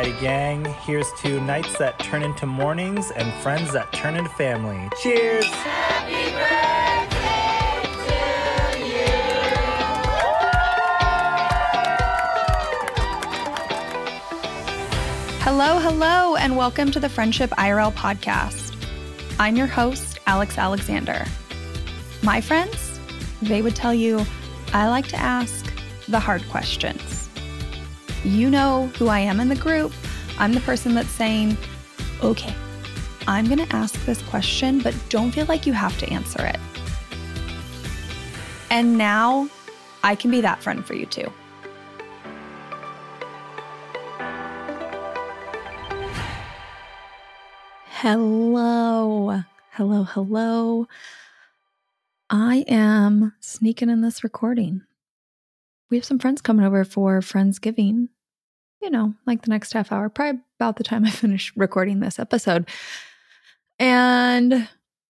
righty, gang. Here's to nights that turn into mornings and friends that turn into family. Cheers! Happy birthday to you. Hello, and welcome to the Friendship IRL podcast. I'm your host, Alex Alexander. My friends, they would tell you I like to ask the hard questions. You know who I am in the group. I'm the person that's saying, okay, I'm going to ask this question, but don't feel like you have to answer it. And now I can be that friend for you too. Hello. I am sneaking in this recording. We have some friends coming over for Friendsgiving, like the next half hour, probably about the time I finish recording this episode. And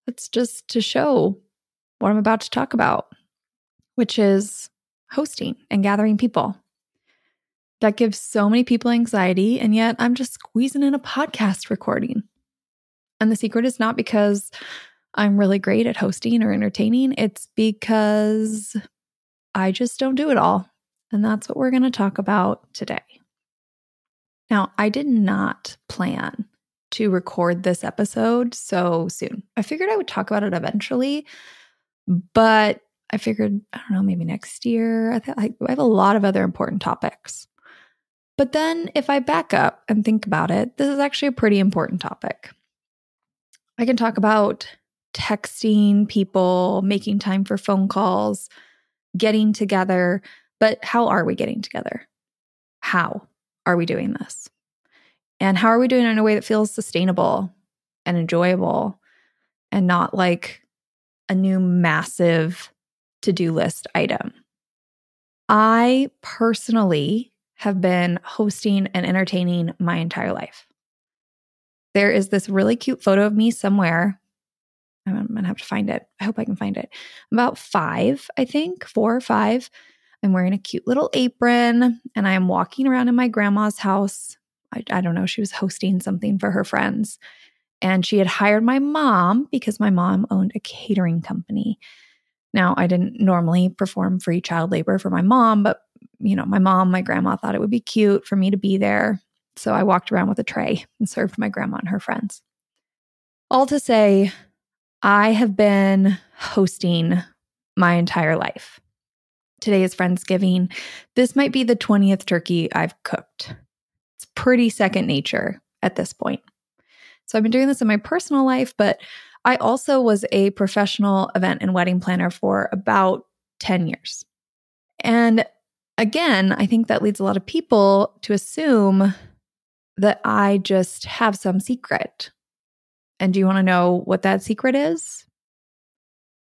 it's just to show what I'm about to talk about, which is hosting and gathering people. That gives so many people anxiety, and yet I'm just squeezing in a podcast recording. And the secret is not because I'm really great at hosting or entertaining. It's because I just don't do it all. And that's what we're going to talk about today. Now, I did not plan to record this episode so soon. I figured I would talk about it eventually, but I figured, maybe next year. I have a lot of other important topics. But then if I back up and think about it, this is actually a pretty important topic. I can talk about texting people, making time for phone calls, getting together. But how are we getting together? How are we doing this? And how are we doing it in a way that feels sustainable and enjoyable and not like a new massive to-do list item? I personally have been hosting and entertaining my entire life. There is this really cute photo of me somewhere. I'm going to have to find it. I hope I can find it. About 5, I think, 4 or 5. I'm wearing a cute little apron and I am walking around in my grandma's house. I don't know, she was hosting something for her friends. And she had hired my mom because my mom owned a catering company. Now, I didn't normally perform free child labor for my mom, but my grandma thought it would be cute for me to be there. So I walked around with a tray and served my grandma and her friends. All to say, I have been hosting my entire life. Today is Friendsgiving. This might be the 20th turkey I've cooked. It's pretty second nature at this point. So I've been doing this in my personal life, but I also was a professional event and wedding planner for about 10 years. And again, I think that leads a lot of people to assume that I just have some secret. And do you want to know what that secret is?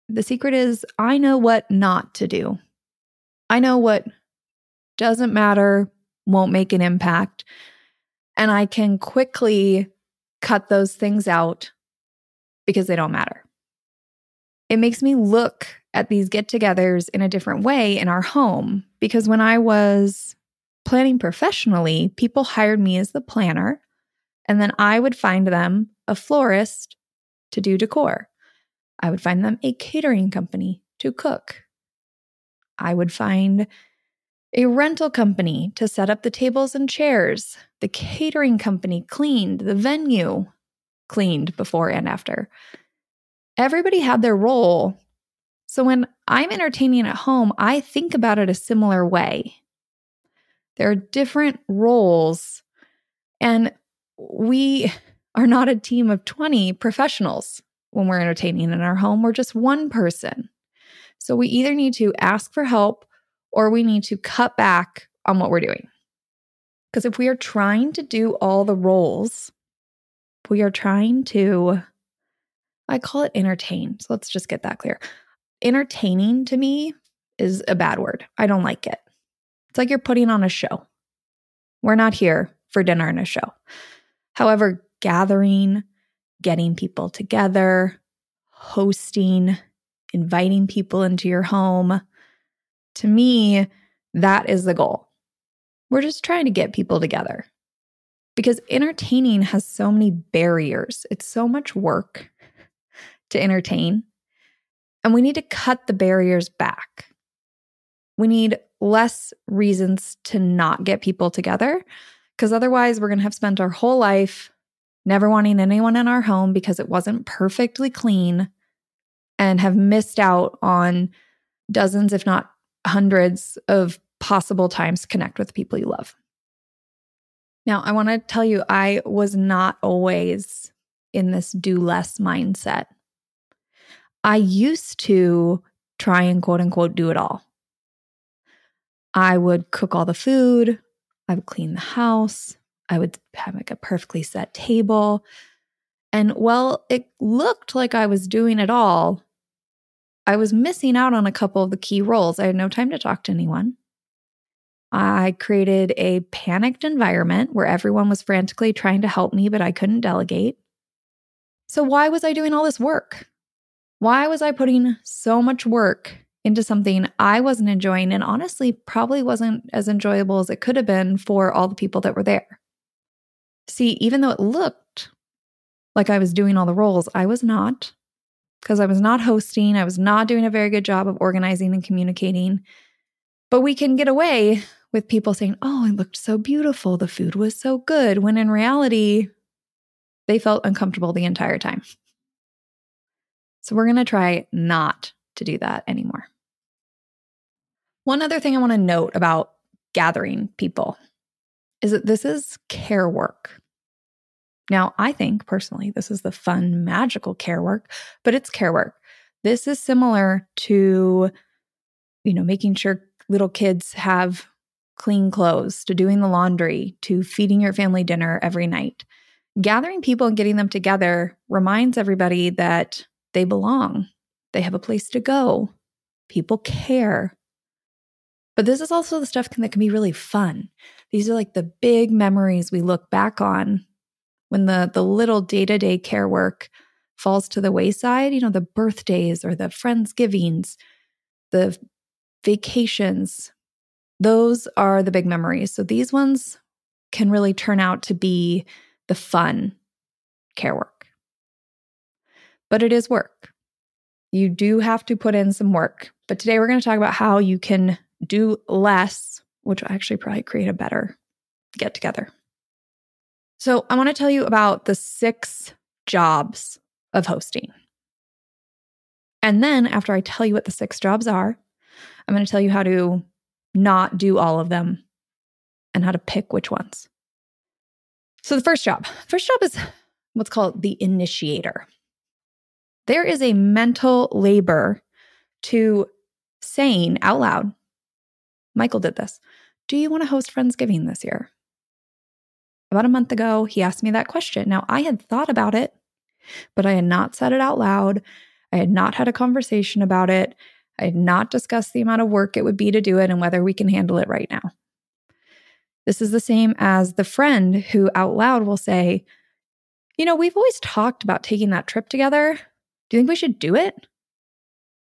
The secret is I know what not to do. I know what doesn't matter, won't make an impact, and I can quickly cut those things out because they don't matter. It makes me look at these get-togethers in a different way in our home because when I was planning professionally, people hired me as the planner, and then I would find them a florist to do decor. I would find them a catering company to cook. I would find a rental company to set up the tables and chairs. The catering company cleaned, the venue cleaned before and after. Everybody had their role. So when I'm entertaining at home, I think about it a similar way. There are different roles, and we are not a team of 20 professionals when we're entertaining in our home. We're just one person. So we either need to ask for help or we need to cut back on what we're doing. Because if we are trying to do all the roles, we are trying to, I call it entertain. So let's just get that clear. Entertaining to me is a bad word. I don't like it. It's like you're putting on a show. We're not here for dinner and a show. However, gathering, getting people together, hosting, inviting people into your home, to me, that is the goal. We're just trying to get people together. because entertaining has so many barriers. It's so much work to entertain. And we need to cut the barriers back. We need less reasons to not get people together, because otherwise we're going to have spent our whole life never wanting anyone in our home because it wasn't perfectly clean and have missed out on dozens, if not hundreds, of possible times to connect with people you love. Now, I want to tell you, I was not always in this do less mindset. I used to try and quote unquote do it all. I would cook all the food. I would clean the house. I would have like a perfectly set table. And while it looked like I was doing it all, I was missing out on a couple of the key roles. I had no time to talk to anyone. I created a panicked environment where everyone was frantically trying to help me, but I couldn't delegate. So why was I doing all this work? Why was I putting so much work into something I wasn't enjoying and honestly probably wasn't as enjoyable as it could have been for all the people that were there? See, even though it looked like I was doing all the roles, I was not, because I was not hosting. I was not doing a very good job of organizing and communicating. But we can get away with people saying, oh, it looked so beautiful. The food was so good. When in reality, they felt uncomfortable the entire time. So we're going to try not to do that anymore. One other thing I want to note about gathering people is that this is care work. Now, I think personally, this is the fun, magical care work, but it's care work. This is similar to, making sure little kids have clean clothes, to doing the laundry, to feeding your family dinner every night. Gathering people and getting them together reminds everybody that they belong. They have a place to go. People care. But this is also the stuff that can be really fun. These are like the big memories we look back on when the little day-to-day care work falls to the wayside. The birthdays or the Friendsgivings, the vacations. Those are the big memories. So these ones can really turn out to be the fun care work. But it is work. You do have to put in some work. But today we're going to talk about how you can do less, which will actually probably create a better get together. So I want to tell you about the 6 jobs of hosting. And then after I tell you what the 6 jobs are, I'm going to tell you how to not do all of them and how to pick which ones. So the first job is what's called the initiator. There is a mental labor to saying out loud, Michael did this, do you want to host Friendsgiving this year? About a month ago, he asked me that question. Now, I had thought about it, but I had not said it out loud. I had not had a conversation about it. I had not discussed the amount of work it would be to do it and whether we can handle it right now. This is the same as the friend who out loud will say, we've always talked about taking that trip together. Do you think we should do it?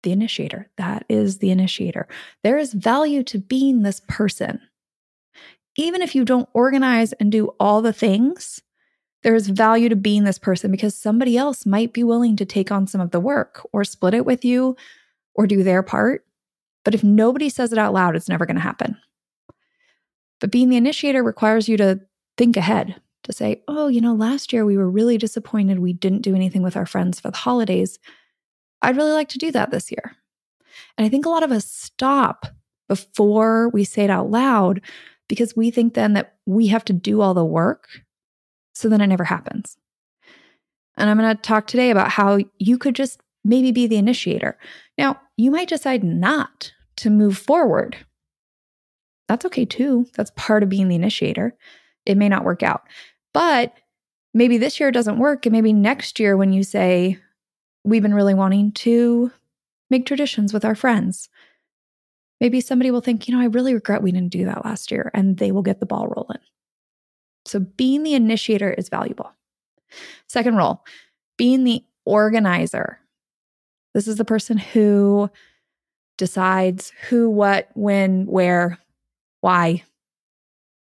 The initiator. That is the initiator. There is value to being this person. Even if you don't organize and do all the things, there is value to being this person because somebody else might be willing to take on some of the work or split it with you or do their part. But if nobody says it out loud, it's never going to happen. But being the initiator requires you to think ahead, to say, last year we were really disappointed we didn't do anything with our friends for the holidays. I'd really like to do that this year. And I think a lot of us stop before we say it out loud because we think then that we have to do all the work, so then it never happens. And I'm going to talk today about how you could just maybe be the initiator. Now, you might decide not to move forward. That's okay too. That's part of being the initiator. It may not work out. But maybe this year it doesn't work. And maybe next year when you say, we've been really wanting to make traditions with our friends, maybe somebody will think, I really regret we didn't do that last year. And they will get the ball rolling. So being the initiator is valuable. Second role, being the organizer. This is the person who decides who, what, when, where, why.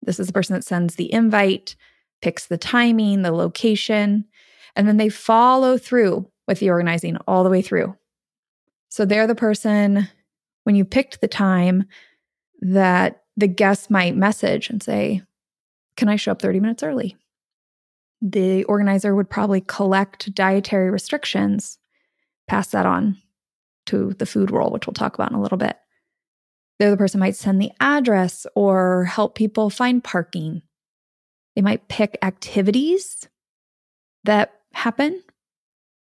This is the person that sends the invite, picks the timing, the location, and then they follow through with the organizing all the way through. So they're the person, when you picked the time, that the guest might message and say, can I show up 30 minutes early? The organizer would probably collect dietary restrictions, pass that on to the food role, which we'll talk about in a little bit. The other person might send the address or help people find parking. They might pick activities that happen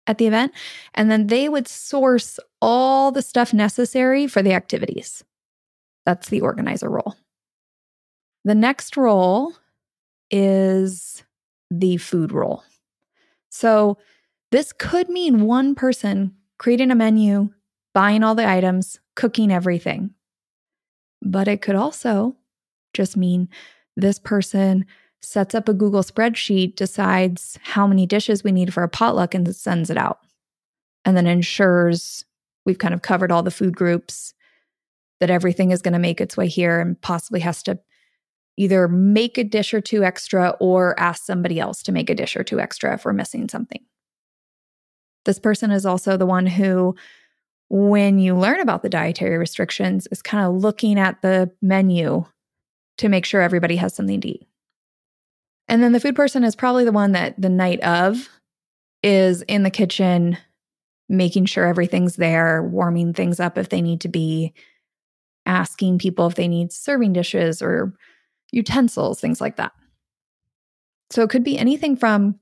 at the event, and then they would source all the stuff necessary for the activities. That's the organizer role. The next role is the food role. So this could mean one person creating a menu, buying all the items, cooking everything. But it could also just mean this person sets up a Google spreadsheet, decides how many dishes we need for a potluck, and sends it out. And then ensures we've kind of covered all the food groups, that everything is going to make its way here, and possibly has to either make a dish or two extra or ask somebody else to make a dish or two extra if we're missing something. This person is also the one who, when you learn about the dietary restrictions, is kind of looking at the menu to make sure everybody has something to eat. And then the food person is probably the one that the night of is in the kitchen, making sure everything's there, warming things up if they need to be, asking people if they need serving dishes or utensils, things like that. So it could be anything from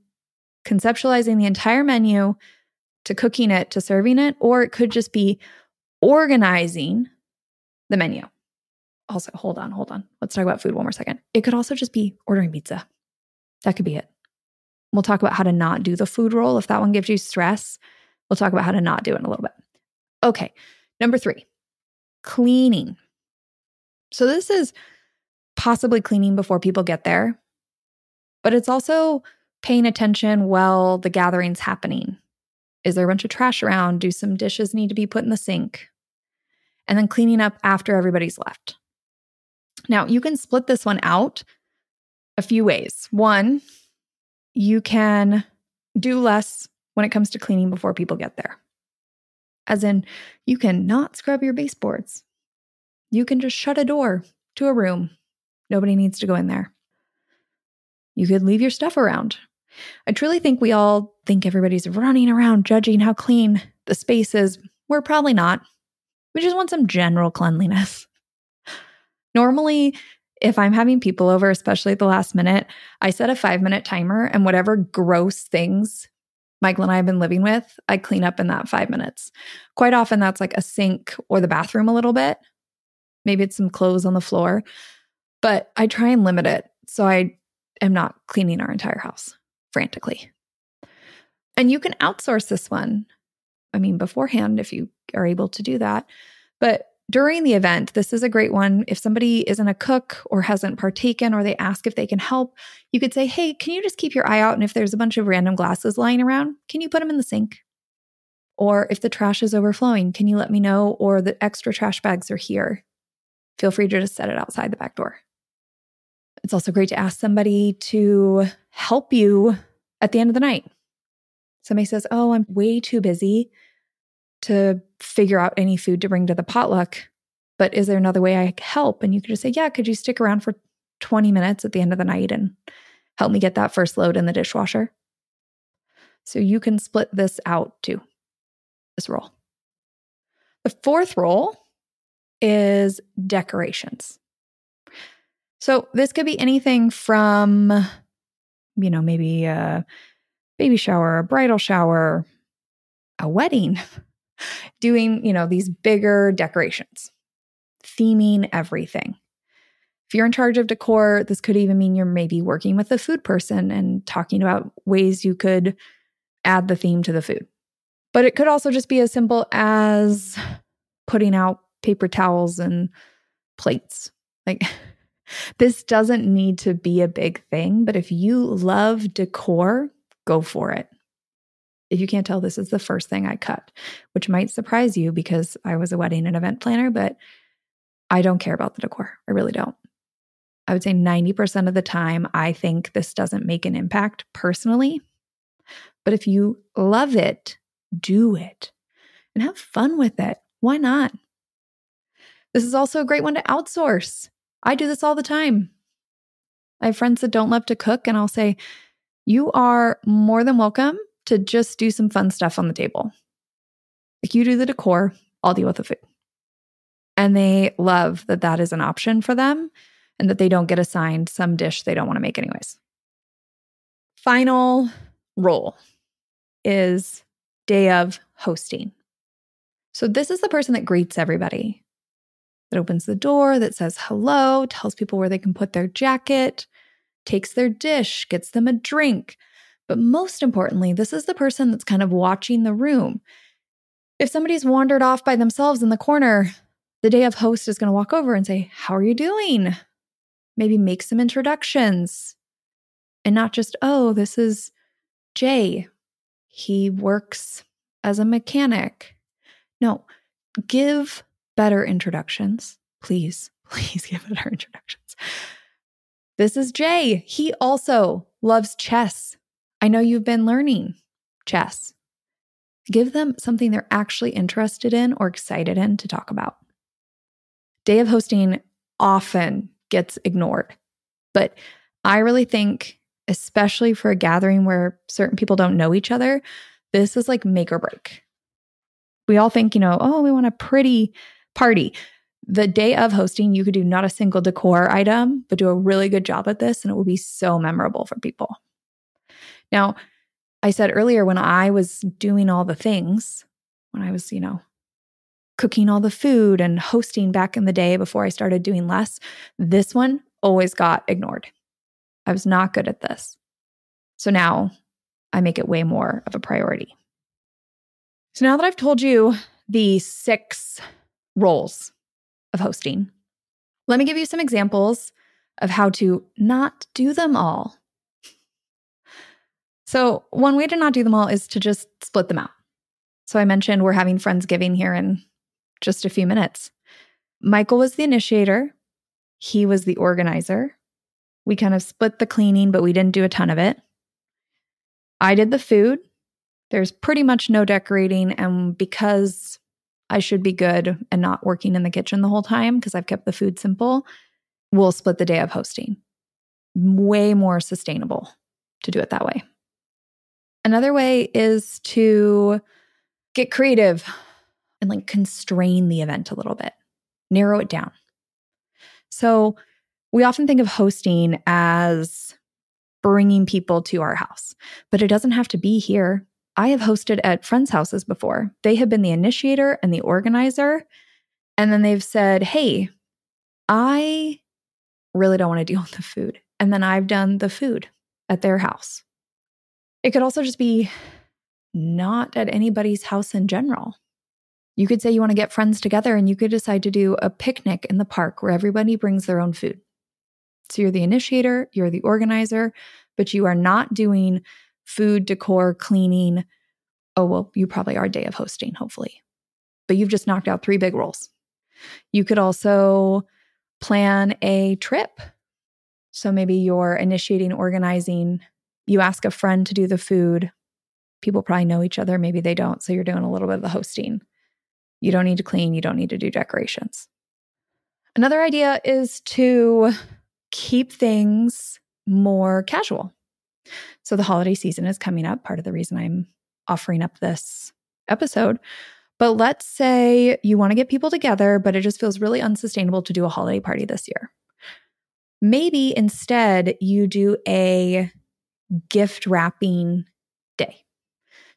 conceptualizing the entire menu to cooking it to serving it, or it could just be organizing the menu. Also, hold on. Let's talk about food one more second. It could also just be ordering pizza. That could be it. We'll talk about how to not do the food role. If that one gives you stress, we'll talk about how to not do it in a little bit. Okay, number 3, cleaning. So this is possibly cleaning before people get there, but it's also paying attention while the gathering's happening. Is there a bunch of trash around? Do some dishes need to be put in the sink? And then cleaning up after everybody's left. Now, you can split this one out a few ways. One, you can do less when it comes to cleaning before people get there. As in, you can not scrub your baseboards. You can just shut a door to a room. Nobody needs to go in there. You could leave your stuff around. I truly think we all think everybody's running around judging how clean the space is. We're probably not. We just want some general cleanliness. Normally, if I'm having people over, especially at the last minute, I set a 5-minute timer, and whatever gross things Michael and I have been living with, I clean up in that 5 minutes. Quite often that's like a sink or the bathroom a little bit. Maybe it's some clothes on the floor, but I try and limit it so I am not cleaning our entire house frantically. And you can outsource this one. I mean, beforehand, if you are able to do that. But during the event, this is a great one. If somebody isn't a cook or hasn't partaken, or they ask if they can help, you could say, hey, can you just keep your eye out? And if there's a bunch of random glasses lying around, can you put them in the sink? Or if the trash is overflowing, can you let me know? Or the extra trash bags are here. Feel free to just set it outside the back door. It's also great to ask somebody to help you at the end of the night. Somebody says, oh, I'm way too busy to figure out any food to bring to the potluck, but is there another way I can help? And you could just say, yeah, could you stick around for 20 minutes at the end of the night and help me get that first load in the dishwasher? So you can split this out too, this role. The 4th role is decorations. So this could be anything from, maybe a baby shower, a bridal shower, a wedding, doing, these bigger decorations, theming everything. If you're in charge of decor, this could even mean you're maybe working with the food person and talking about ways you could add the theme to the food. But it could also just be as simple as putting out paper towels and plates. Like, this doesn't need to be a big thing, but if you love decor, go for it. If you can't tell, this is the first thing I cut, which might surprise you because I was a wedding and event planner, but I don't care about the decor. I really don't. I would say 90% of the time, I think this doesn't make an impact personally. But if you love it, do it and have fun with it. Why not? This is also a great one to outsource. I do this all the time. I have friends that don't love to cook, and I'll say, you are more than welcome to just do some fun stuff on the table. Like, you do the decor, I'll deal with the food. And they love that that is an option for them and that they don't get assigned some dish they don't want to make anyways. Final role is day of hosting. So this is the person that greets everybody, that opens the door, that says hello, tells people where they can put their jacket, takes their dish, gets them a drink. But most importantly, this is the person that's kind of watching the room. If somebody's wandered off by themselves in the corner, the day of host is going to walk over and say, how are you doing? Maybe make some introductions. And not just, oh, this is Jay. He works as a mechanic. No, give better introductions. Please give better introductions. This is Jay. He also loves chess. I know you've been learning chess. Give them something they're actually interested in or excited in to talk about. Day of hosting often gets ignored, but I really think, especially for a gathering where certain people don't know each other, this is like make or break. We all think, oh, we want a pretty party. The day of hosting, you could do not a single decor item, but do a really good job at this, and it will be so memorable for people. Now, I said earlier, when I was doing all the things, when I was, cooking all the food and hosting back in the day before I started doing less, this one always got ignored. I was not good at this. So now I make it way more of a priority. So now that I've told you the 6 roles of hosting, let me give you some examples of how to not do them all. So one way to not do them all is to just split them out. So I mentioned we're having Friendsgiving here in just a few minutes. Michael was the initiator. He was the organizer. We kind of split the cleaning, but we didn't do a ton of it. I did the food. There's pretty much no decorating, and because I should be good and not working in the kitchen the whole time because I've kept the food simple, we'll split the day of hosting. Way more sustainable to do it that way. Another way is to get creative and constrain the event a little bit, narrow it down. So we often think of hosting as bringing people to our house, but it doesn't have to be here. I have hosted at friends' houses before. They have been the initiator and the organizer, and then they've said, hey, I really don't want to deal with the food. And then I've done the food at their house. It could also just be not at anybody's house in general. You could say you want to get friends together, and you could decide to do a picnic in the park where everybody brings their own food. So you're the initiator, you're the organizer, but you are not doing food, decor, cleaning. Oh, well, you probably are day of hosting, hopefully. But you've just knocked out 3 big roles. You could also plan a trip. So maybe you're initiating, organizing. You ask a friend to do the food. People probably know each other. Maybe they don't. So you're doing a little bit of the hosting. You don't need to clean. You don't need to do decorations. Another idea is to keep things more casual. So the holiday season is coming up, part of the reason I'm offering up this episode. But let's say you want to get people together, but it just feels really unsustainable to do a holiday party this year. Maybe instead you do a gift wrapping day.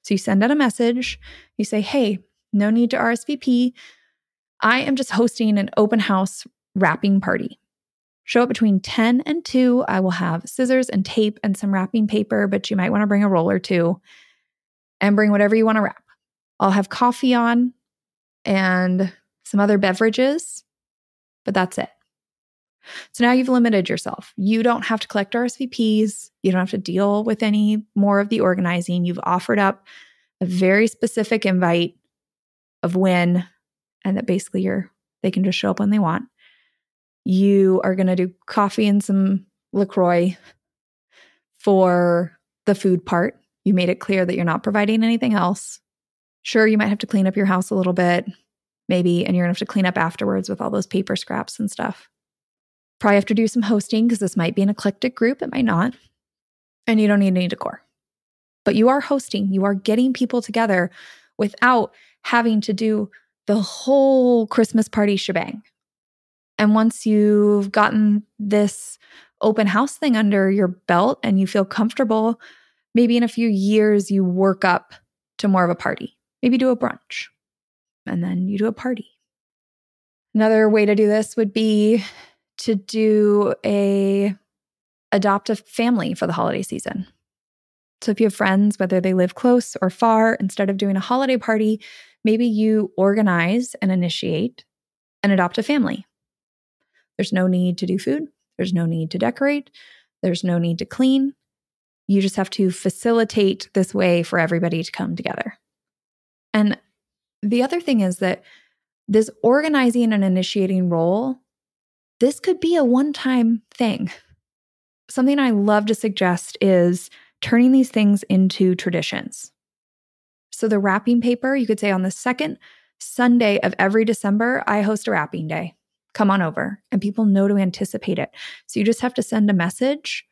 So you send out a message, you say, hey, no need to RSVP. I am just hosting an open house wrapping party. Show up between 10 and 2. I will have scissors and tape and some wrapping paper, but you might want to bring a roll or 2 and bring whatever you want to wrap. I'll have coffee on and some other beverages, but that's it. So now you've limited yourself. You don't have to collect RSVPs. You don't have to deal with any more of the organizing. You've offered up a very specific invite of when, and that basically they can just show up when they want. You are going to do coffee and some LaCroix for the food part. You made it clear that you're not providing anything else. Sure, you might have to clean up your house a little bit, maybe, and you're going to have to clean up afterwards with all those paper scraps and stuff. Probably have to do some hosting because this might be an eclectic group. It might not. And you don't need any decor. But you are hosting. You are getting people together without having to do the whole Christmas party shebang. And once you've gotten this open house thing under your belt and you feel comfortable, maybe in a few years you work up to more of a party. Maybe do a brunch and then you do a party. Another way to do this would be to do adopt a family for the holiday season. So if you have friends, whether they live close or far, instead of doing a holiday party, maybe you organize and initiate and adopt a family. There's no need to do food. There's no need to decorate. There's no need to clean. You just have to facilitate this way for everybody to come together. And the other thing is that this organizing and initiating role, this could be a one-time thing. Something I love to suggest is turning these things into traditions. So the wrapping paper, you could say on the second Sunday of every December, I host a wrapping day. Come on over. And people know to anticipate it. So you just have to send a message,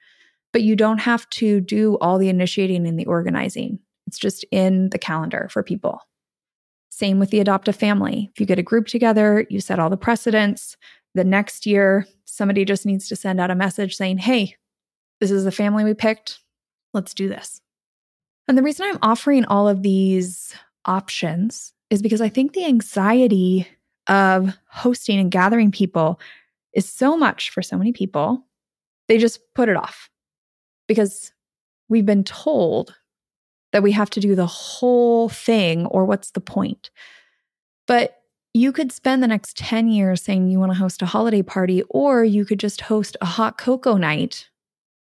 but you don't have to do all the initiating and the organizing. It's just in the calendar for people. Same with the adopt a family. If you get a group together, you set all the precedents. The next year, somebody just needs to send out a message saying, hey, this is the family we picked. Let's do this. And the reason I'm offering all of these options is because I think the anxiety of hosting and gathering people is so much for so many people, they just put it off because we've been told that we have to do the whole thing or what's the point. But you could spend the next 10 years saying you want to host a holiday party, or you could just host a hot cocoa night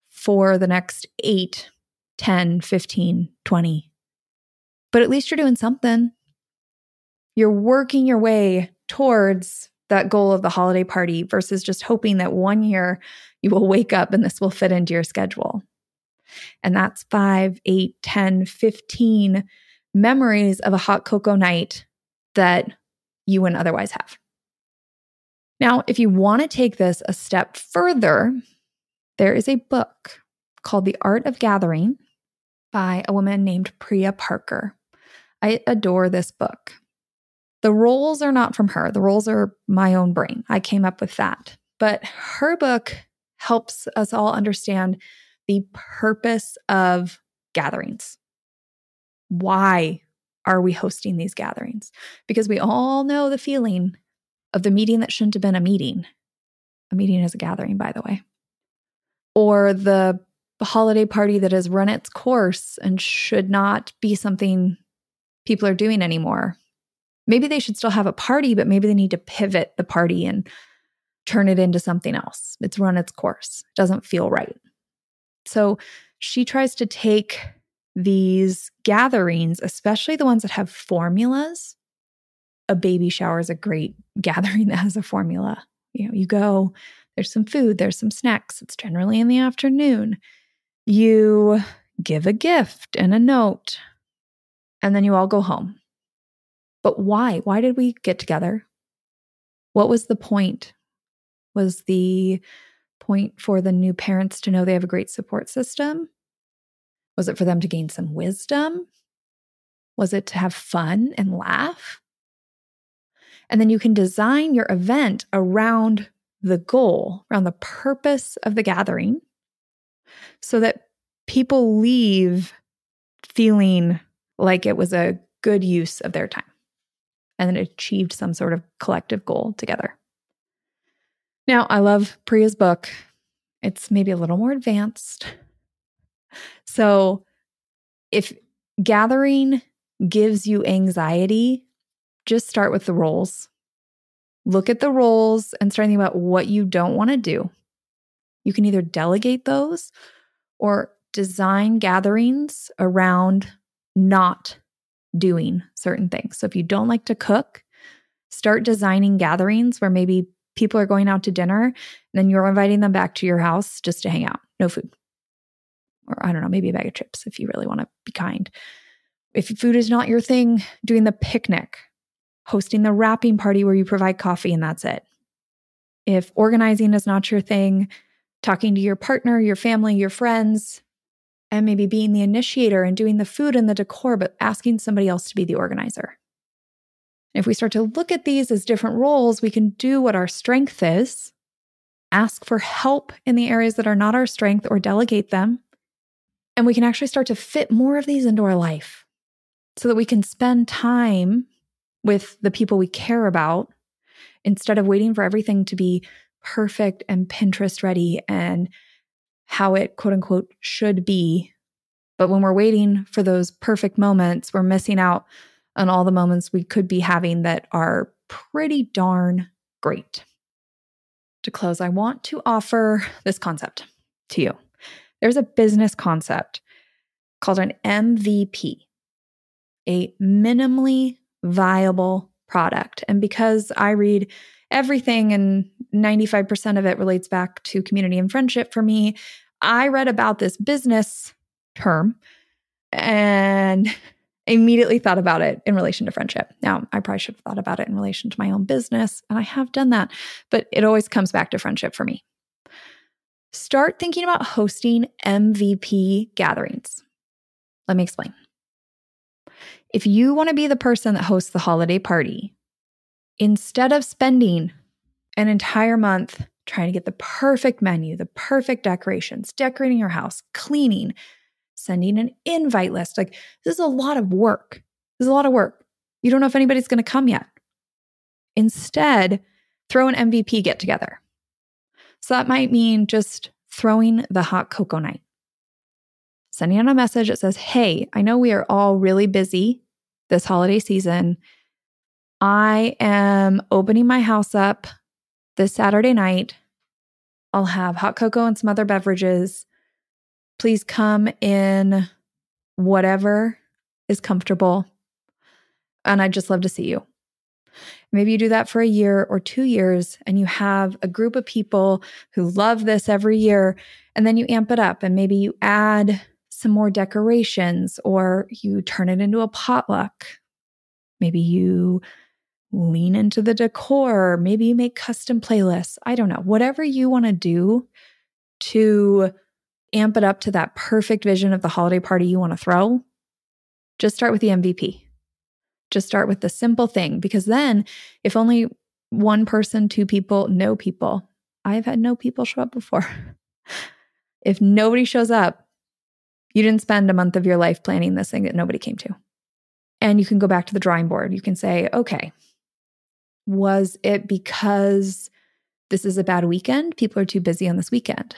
for the next 8, 10, 15, 20. But at least you're doing something. You're working your way towards that goal of the holiday party versus just hoping that one year you will wake up and this will fit into your schedule. And that's 5, 8, 10, 15 memories of a hot cocoa night that you wouldn't otherwise have. Now, if you want to take this a step further, there is a book called The Art of Gathering by a woman named Priya Parker. I adore this book. The roles are not from her. The roles are my own brain. I came up with that. But her book helps us all understand the purpose of gatherings. Why are we hosting these gatherings? Because we all know the feeling of the meeting that shouldn't have been a meeting. A meeting is a gathering, by the way. Or the holiday party that has run its course and should not be something people are doing anymore. Maybe they should still have a party, but maybe they need to pivot the party and turn it into something else. It's run its course. It doesn't feel right. So she tries to take these gatherings, especially the ones that have formulas. A baby shower is a great gathering that has a formula. You go, there's some food, there's some snacks. It's generally in the afternoon. You give a gift and a note, and then you all go home. But why? Why did we get together? What was the point? Was the point for the new parents to know they have a great support system? Was it for them to gain some wisdom? Was it to have fun and laugh? And then you can design your event around the goal, around the purpose of the gathering, so that people leave feeling like it was a good use of their time and then achieved some sort of collective goal together. Now, I love Priya's book. It's maybe a little more advanced. So if gathering gives you anxiety, just start with the roles. Look at the roles and start thinking about what you don't want to do. You can either delegate those or design gatherings around not doing certain things. So if you don't like to cook, start designing gatherings where maybe people are going out to dinner, and then you're inviting them back to your house just to hang out. No food. Or I don't know, maybe a bag of chips if you really want to be kind. If food is not your thing, doing the picnic, hosting the wrapping party where you provide coffee and that's it. If organizing is not your thing, talking to your partner, your family, your friends, and maybe being the initiator and doing the food and the decor, but asking somebody else to be the organizer. If we start to look at these as different roles, we can do what our strength is, ask for help in the areas that are not our strength or delegate them, and we can actually start to fit more of these into our life so that we can spend time with the people we care about instead of waiting for everything to be perfect and Pinterest ready and how it quote unquote should be. But when we're waiting for those perfect moments, we're missing out on all the moments we could be having that are pretty darn great. To close, I want to offer this concept to you. There's a business concept called an MVP, a minimally viable product. And because I read everything and 95% of it relates back to community and friendship for me, I read about this business term and immediately thought about it in relation to friendship. Now, I probably should have thought about it in relation to my own business, and I have done that, but it always comes back to friendship for me. Start thinking about hosting MVP gatherings. Let me explain. If you want to be the person that hosts the holiday party, instead of spending an entire month trying to get the perfect menu, the perfect decorations, decorating your house, cleaning, sending an invite list, like this is a lot of work. This is a lot of work. You don't know if anybody's going to come yet. Instead, throw an MVP get together. So that might mean just throwing the hot cocoa night. Sending out a message that says, hey, I know we are all really busy this holiday season. I am opening my house up this Saturday night. I'll have hot cocoa and some other beverages. Please come in whatever is comfortable. And I'd just love to see you. Maybe you do that for a year or 2 years, and you have a group of people who love this every year, and then you amp it up, and maybe you add some more decorations, or you turn it into a potluck. Maybe you lean into the decor. Maybe you make custom playlists. I don't know. Whatever you want to do to amp it up to that perfect vision of the holiday party you want to throw, just start with the MVP. Just start with the simple thing, because then if only one person, 2 people, no people, I've had no people show up before. If nobody shows up, you didn't spend a month of your life planning this thing that nobody came to. And you can go back to the drawing board. You can say, okay, was it because this is a bad weekend? People are too busy on this weekend.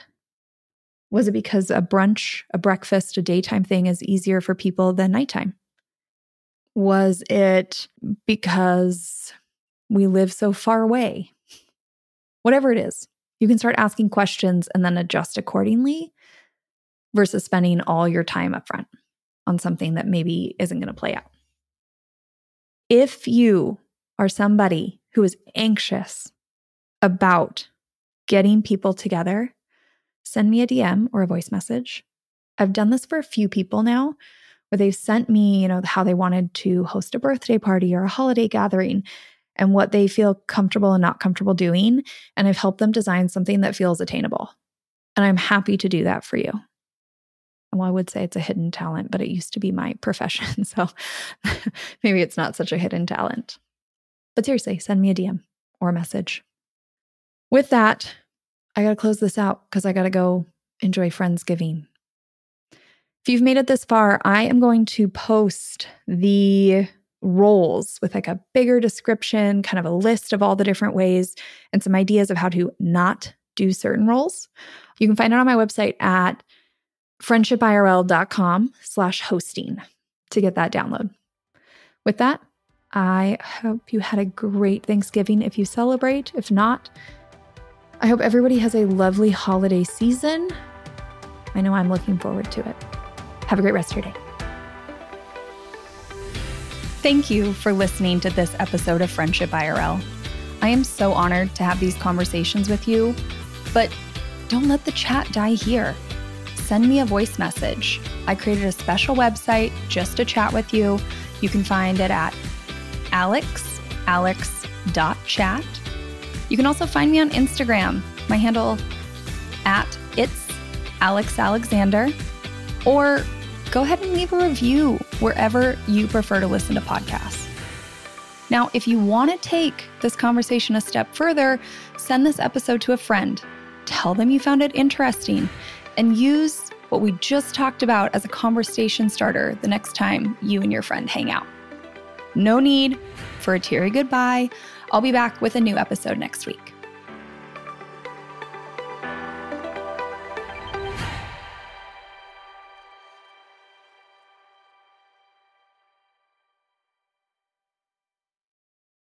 Was it because a brunch, a breakfast, a daytime thing is easier for people than nighttime? Was it because we live so far away? Whatever it is, you can start asking questions and then adjust accordingly versus spending all your time up front on something that maybe isn't going to play out. If you are somebody who is anxious about getting people together, send me a DM or a voice message. I've done this for a few people now, where they've sent me, how they wanted to host a birthday party or a holiday gathering and what they feel comfortable and not comfortable doing. And I've helped them design something that feels attainable. And I'm happy to do that for you. Well, I would say it's a hidden talent, but it used to be my profession. So maybe it's not such a hidden talent. But seriously, send me a DM or a message. With that, I got to close this out because I got to go enjoy Friendsgiving. If you've made it this far, I am going to post the roles with like a bigger description, kind of a list of all the different ways and some ideas of how to not do certain roles. You can find it on my website at friendshipirl.com/hosting to get that download. With that, I hope you had a great Thanksgiving if you celebrate. If not, I hope everybody has a lovely holiday season. I know I'm looking forward to it. Have a great rest of your day. Thank you for listening to this episode of Friendship IRL. I am so honored to have these conversations with you, but don't let the chat die here. Send me a voice message. I created a special website just to chat with you. You can find it at alex.chat. You can also find me on Instagram. My handle @itsAlexAlexander. Or go ahead and leave a review wherever you prefer to listen to podcasts. Now, if you want to take this conversation a step further, send this episode to a friend. Tell them you found it interesting and use what we just talked about as a conversation starter the next time you and your friend hang out. No need for a teary goodbye. I'll be back with a new episode next week.